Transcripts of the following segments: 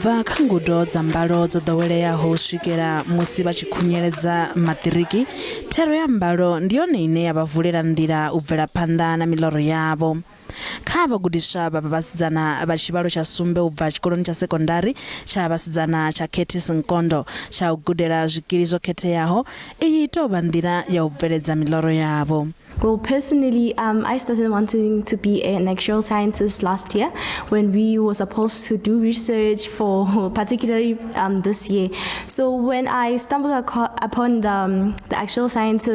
ubva kha ngudo dza mbalo dzo ḓoweleaho swikela musi vha tshi khunyeledza maṱiriki, thero ya mbalo ndi yone ine ya vha vulela nḓila u bvela phanḓa na miḽoro yavho. Kha vhagudiswa vha vhasidzana vha tshivhalo tsha sumbe u bva tshikoloni tsha sekondari tsha vhasidzana tsha Kondo tsha u gudela zwikili zwo khetheaho, iyi tou vha nḓila ya u bveledza miḽoro yavho. Well, personally, I started wanting to be an actuarial scientist last year when we were supposed to do research for particularly this year. So when I stumbled upon the Actuarial Science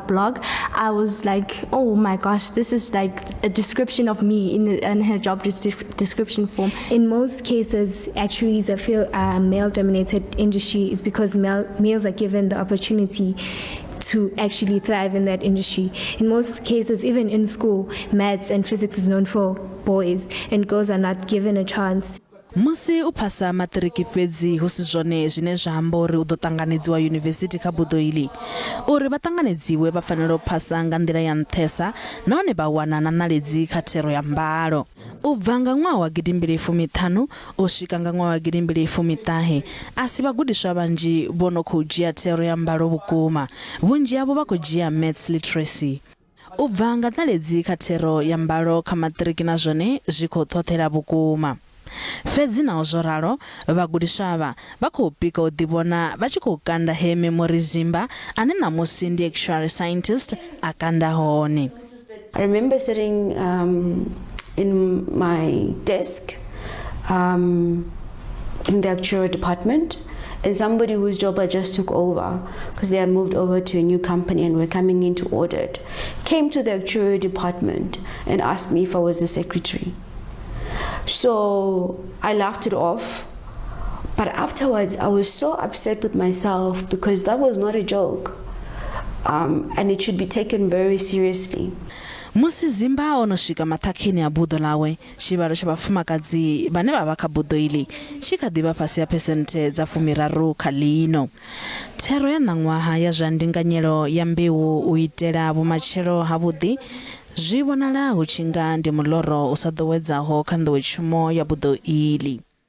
blog, I was like, oh my gosh, this is like a description of me in her job description form. In most cases, actuaries feel a male-dominated industry is because males are given the opportunity to actually thrive in that industry. In most cases, even in school, maths and physics is known for boys, and girls are not given a chance. Musi u phasa maṱiriki fhedzi hu si zwone zwine zwa amba uri u ḓo ṱanganedziwa yunivesithi kha buḓo iḽi. Uri vha ṱanganedziwe vha fanela u phasa nga nḓila ya nṱhesa nahone vha wana na ṋaledzi kha thero ya mbalo. U bva nga ṅwaha wa 2015 u swika nga ṅwaha wa 2017 a si vhagudiswa vhanzhi vho no khou dzhia thero ya mbalo vhukuma, vhunzhi havho vha khou dzhia maths literacy. U bva nga ṋaledzi kha thero ya mbalo kha maṱiriki na zwone zwi khou ṱhoṱhela vhukuma. Fhedzi naho zwo ralo, vhagudiswa vha khou pika u ḓivhona vha tshi khou kanda he memory zimba ane na Musi ndi actuarial scientist a kanda hone. I remember sitting in my desk in the actuarial department, and somebody whose job I just took over because they had moved over to a new company and were coming in to audit came to the actuarial department and asked me if I was the secretary. So I laughed it off, but afterwards I was so upset with myself because that was not a joke, and it should be taken very seriously. Musi zimba ono swika maṱhakheni a buḓo lawe, tshivhalo tsha vhafumakadzi vhane vha vha kha buḓo iḽi tshi kha ḓivha fhasi ya phesenthe dza 13 kha ḽino. Thero ya ṋaṅwaha ya zwa ndinganyelo ya mbeu u itela vhumatshelo havhuḓi zwi vhonala hu tshi nga ndi muḽoro u sa ḓowedzaho kha nḓowetshumo ya buḓo iḽi.